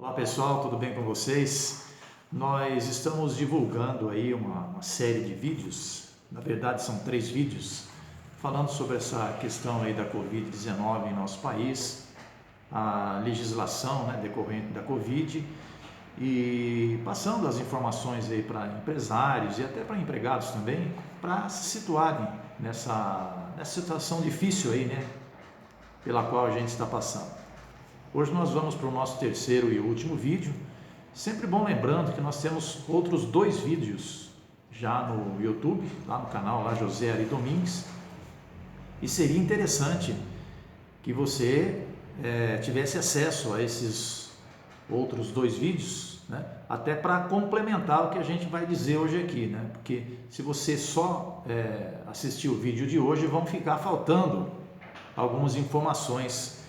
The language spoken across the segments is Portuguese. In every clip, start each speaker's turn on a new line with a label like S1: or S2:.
S1: Olá pessoal, tudo bem com vocês? Nós estamos divulgando aí uma série de vídeos, na verdade são 3 vídeos, falando sobre essa questão aí da Covid-19 em nosso país, a legislação, decorrente da Covid e passando as informações aí para empresários e até para empregados também, para se situarem nessa situação difícil aí, pela qual a gente está passando. Hoje nós vamos para o nosso terceiro e último vídeo. Sempre bom lembrando que nós temos outros 2 vídeos já no YouTube, lá no canal lá José Ari Domingues. E seria interessante que você tivesse acesso a esses outros 2 vídeos, até para complementar o que a gente vai dizer hoje aqui, porque se você só assistir o vídeo de hoje, vão ficar faltando algumas informações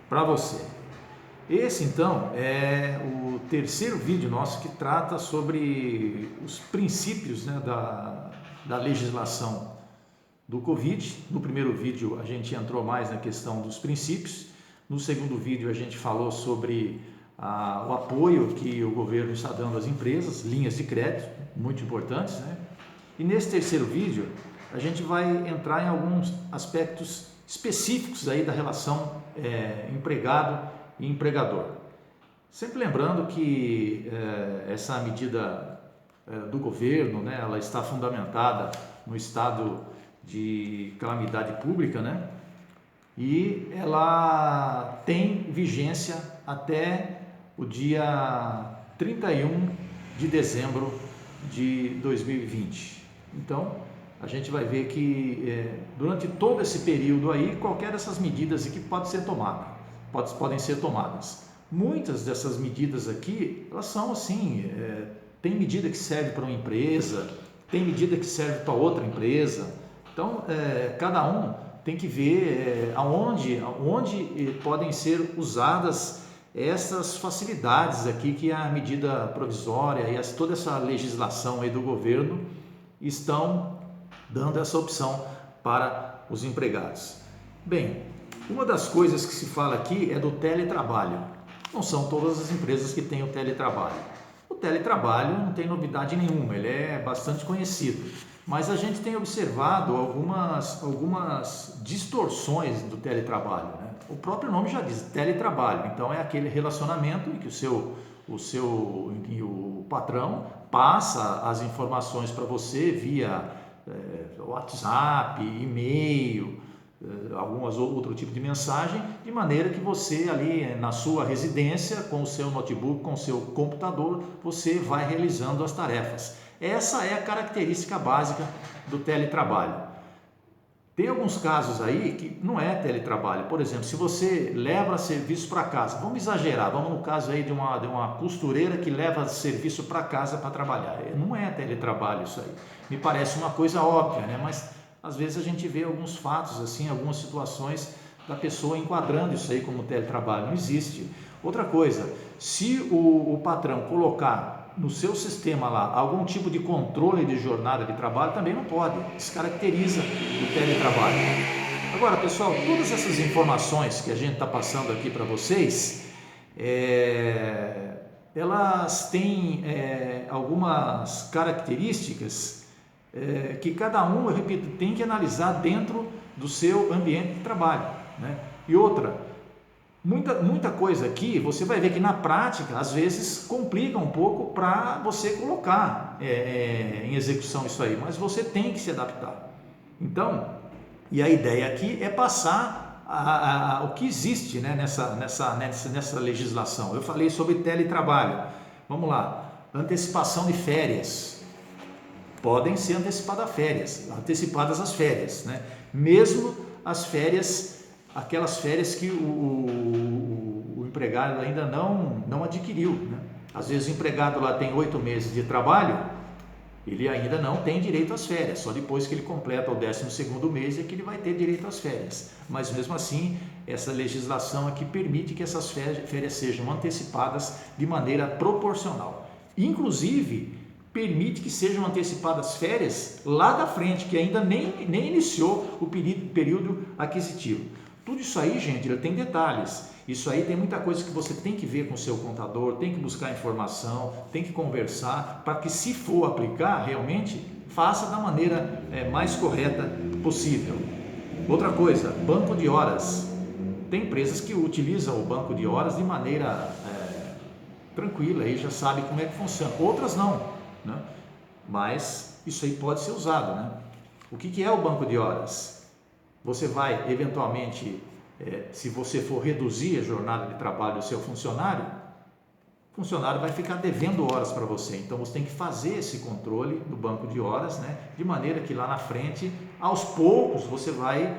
S1: para você. Esse então é o terceiro vídeo nosso que trata sobre os princípios da legislação do Covid. No primeiro vídeo a gente entrou mais na questão dos princípios, no segundo vídeo a gente falou sobre o apoio que o governo está dando às empresas, linhas de crédito, muito importantes, E nesse terceiro vídeo a gente vai entrar em alguns aspectos específicos aí da relação empregado e empregador. Sempre lembrando que essa medida do governo, ela está fundamentada no estado de calamidade pública, e ela tem vigência até o dia 31 de dezembro de 2020. Então, a gente vai ver que durante todo esse período aí, qualquer dessas medidas aqui pode ser tomada. Podem ser tomadas. Muitas dessas medidas aqui, elas são assim, tem medida que serve para uma empresa, tem medida que serve para outra empresa, então cada um tem que ver onde podem ser usadas essas facilidades aqui que a medida provisória e toda essa legislação aí do governo estão dando essa opção para os empregados. Bem, uma das coisas que se fala aqui é do teletrabalho. Não são todas as empresas que têm o teletrabalho. O teletrabalho não tem novidade nenhuma, ele é bastante conhecido. Mas a gente tem observado algumas distorções do teletrabalho. O próprio nome já diz, teletrabalho. Então é aquele relacionamento em que o patrão passa as informações para você via WhatsApp, e-mail, outro tipo de mensagem, de maneira que você ali na sua residência, com o seu notebook, com o seu computador, você vai realizando as tarefas. Essa é a característica básica do teletrabalho. Tem alguns casos aí que não é teletrabalho. Por exemplo, se você leva serviço para casa, vamos exagerar, vamos no caso aí de uma costureira que leva serviço para casa para trabalhar. Não é teletrabalho isso aí. Me parece uma coisa óbvia, mas às vezes a gente vê alguns fatos, assim, algumas situações da pessoa enquadrando isso aí como teletrabalho. Não existe. Outra coisa, se o patrão colocar no seu sistema lá algum tipo de controle de jornada de trabalho, também não pode. Descaracteriza o teletrabalho. Agora, pessoal, todas essas informações que a gente está passando aqui para vocês, elas têm algumas características que cada um, eu repito, tem que analisar dentro do seu ambiente de trabalho, E outra, muita coisa aqui, você vai ver que na prática, às vezes, complica um pouco para você colocar em execução isso aí, mas você tem que se adaptar. Então, e a ideia aqui é passar o que existe nessa legislação. Eu falei sobre teletrabalho, vamos lá, antecipação de férias. Podem ser antecipadas as férias, Mesmo as férias, aquelas férias que o empregado ainda não adquiriu, Às vezes o empregado lá tem 8 meses de trabalho, ele ainda não tem direito às férias, só depois que ele completa o 12º mês é que ele vai ter direito às férias. Mas mesmo assim, essa legislação aqui permite que essas férias sejam antecipadas de maneira proporcional. Inclusive, permite que sejam antecipadas férias lá da frente, que ainda nem iniciou o período aquisitivo. Tudo isso aí, gente, ele tem detalhes. Isso aí tem muita coisa que você tem que ver com o seu contador, tem que buscar informação, tem que conversar, para que, se for aplicar, realmente faça da maneira mais correta possível. Outra coisa, banco de horas. Tem empresas que utilizam o banco de horas de maneira tranquila, aí já sabe como é que funciona. Outras não, né? Mas isso aí pode ser usado, né? O que é o banco de horas? Você vai, eventualmente, se você for reduzir a jornada de trabalho do seu funcionário, o funcionário vai ficar devendo horas para você. Então, você tem que fazer esse controle do banco de horas, né? De maneira que lá na frente, aos poucos, você vai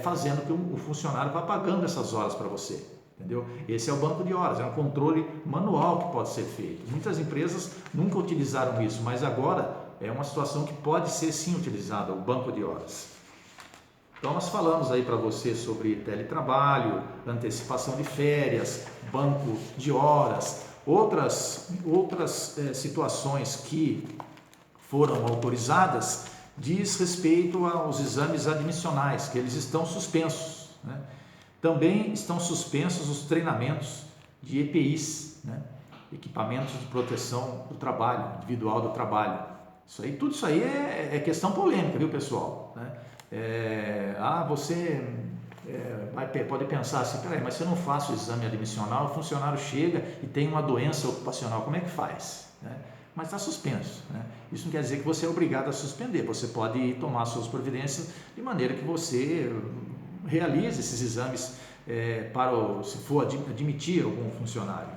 S1: fazendo que o funcionário vá pagando essas horas para você. Entendeu? Esse é o banco de horas, é um controle manual que pode ser feito. Muitas empresas nunca utilizaram isso, mas agora é uma situação que pode ser sim utilizada, o banco de horas. Então nós falamos aí para você sobre teletrabalho, antecipação de férias, banco de horas, outras situações que foram autorizadas diz respeito aos exames admissionais, que eles estão suspensos, né? Também estão suspensos os treinamentos de EPIs, né? Equipamentos de proteção do trabalho, individual do trabalho. Tudo isso aí é questão polêmica, viu, pessoal? Né? Você pode pensar assim, peraí, mas se eu não faço o exame admissional, o funcionário chega e tem uma doença ocupacional, como é que faz? Né? Mas está suspenso, né? Isso não quer dizer que você é obrigado a suspender, você pode tomar suas providências de maneira que você realize esses exames se for admitir algum funcionário.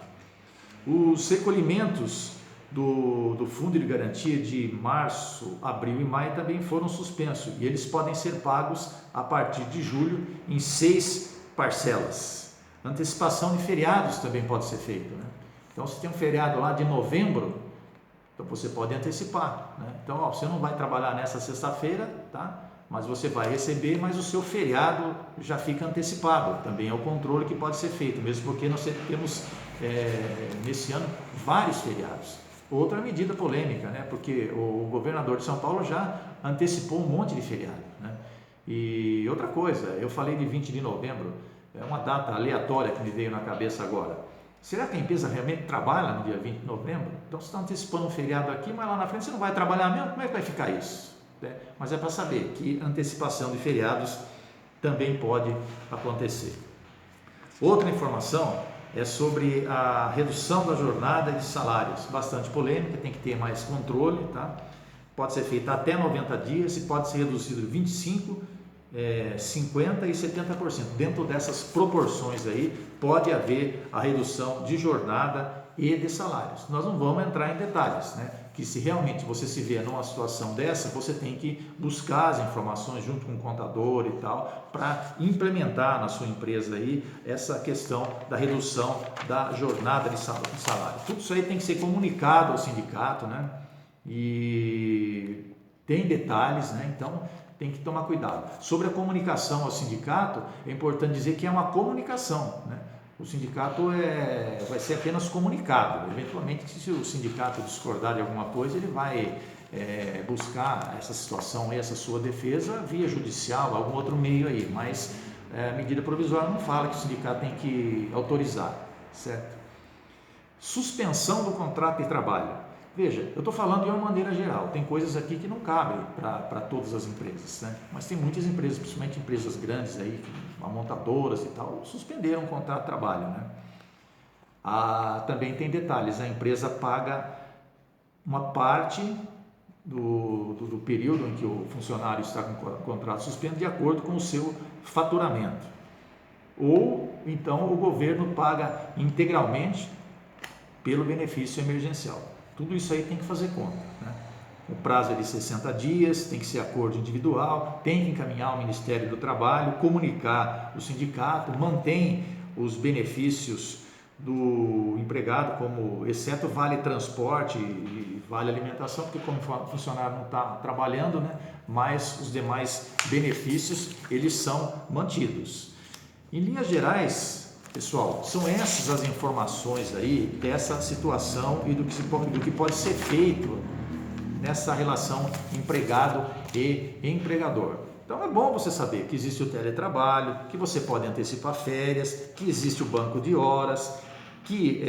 S1: Os recolhimentos do Fundo de Garantia de março, abril e maio também foram suspensos e eles podem ser pagos a partir de julho em 6 parcelas. Antecipação de feriados também pode ser feita, né? Então, se tem um feriado lá de novembro, então você pode antecipar, né? Então, você não vai trabalhar nessa sexta-feira, tá? Mas você vai receber, mas o seu feriado já fica antecipado. Também é o controle que pode ser feito, mesmo porque nós temos nesse ano vários feriados. Outra medida polêmica, né? Porque o governador de São Paulo já antecipou um monte de feriado, né? E outra coisa, eu falei de 20 de novembro, é uma data aleatória que me veio na cabeça agora. Será que a empresa realmente trabalha no dia 20 de novembro? Então você está antecipando um feriado aqui, mas lá na frente você não vai trabalhar mesmo? Como é que vai ficar isso? Mas é para saber que antecipação de feriados também pode acontecer. Outra informação é sobre a redução da jornada de salários, bastante polêmica, tem que ter mais controle, tá? Pode ser feita até 90 dias e pode ser reduzido 25%, 50% e 70%. Dentro dessas proporções aí, pode haver a redução de jornada e de salários. Nós não vamos entrar em detalhes, né? Que se realmente você se vê numa situação dessa, você tem que buscar as informações junto com o contador e tal, para implementar na sua empresa aí essa questão da redução da jornada de salário. Tudo isso aí tem que ser comunicado ao sindicato, né? E tem detalhes, né? Então tem que tomar cuidado. Sobre a comunicação ao sindicato, é importante dizer que é uma comunicação, né? O sindicato vai ser apenas comunicado. Eventualmente, se o sindicato discordar de alguma coisa, ele vai buscar essa situação, essa sua defesa via judicial, algum outro meio aí, mas a medida provisória não fala que o sindicato tem que autorizar, certo? Suspensão do contrato de trabalho. Veja, eu estou falando de uma maneira geral, tem coisas aqui que não cabem para todas as empresas, né? Mas tem muitas empresas, principalmente empresas grandes aí, montadoras e tal, suspenderam o contrato de trabalho, né? Também tem detalhes, a empresa paga uma parte do período em que o funcionário está com o contrato suspenso de acordo com o seu faturamento. Ou então o governo paga integralmente pelo benefício emergencial. Tudo isso aí tem que fazer conta, né? O prazo é de 60 dias, tem que ser acordo individual, tem que encaminhar ao Ministério do Trabalho, comunicar o sindicato, mantém os benefícios do empregado, como exceto vale transporte e vale alimentação, porque como o funcionário não está trabalhando, né? Mas os demais benefícios, eles são mantidos. Em linhas gerais, pessoal, são essas as informações aí dessa situação e do que pode ser feito nessa relação empregado e empregador. Então é bom você saber que existe o teletrabalho, que você pode antecipar férias, que existe o banco de horas, que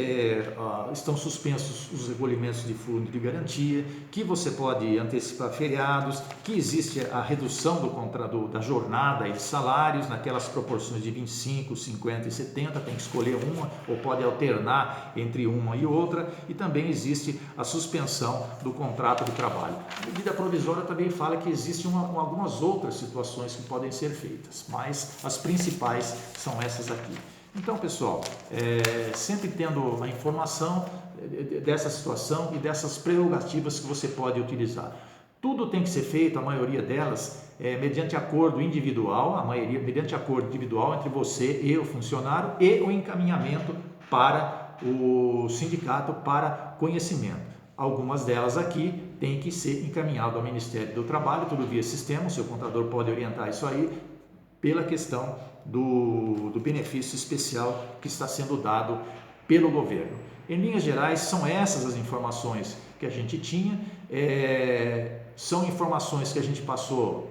S1: estão suspensos os recolhimentos de fundo de garantia, que você pode antecipar feriados, que existe a redução da jornada e de salários naquelas proporções de 25, 50 e 70, tem que escolher uma ou pode alternar entre uma e outra, e também existe a suspensão do contrato de trabalho. A medida provisória também fala que existem algumas outras situações que podem ser feitas, mas as principais são essas aqui. Então, pessoal, sempre tendo a informação dessa situação e dessas prerrogativas que você pode utilizar. Tudo tem que ser feito, a maioria delas, mediante acordo individual, a maioria mediante acordo individual entre você e o funcionário e o encaminhamento para o sindicato para conhecimento. Algumas delas aqui têm que ser encaminhado ao Ministério do Trabalho, tudo via sistema, o seu contador pode orientar isso aí, pela questão do benefício especial que está sendo dado pelo governo. Em linhas gerais, são essas as informações que a gente tinha, são informações que a gente passou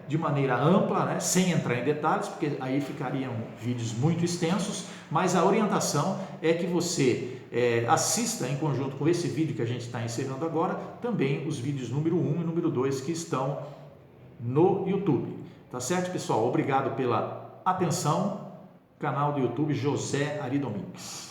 S1: de maneira ampla, né, sem entrar em detalhes, porque aí ficariam vídeos muito extensos, mas a orientação é que você assista em conjunto com esse vídeo que a gente está ensinando agora, também os vídeos número 1 e número 2 que estão no YouTube. Tá certo, pessoal? Obrigado pela atenção. Canal do YouTube José Ari Domingues.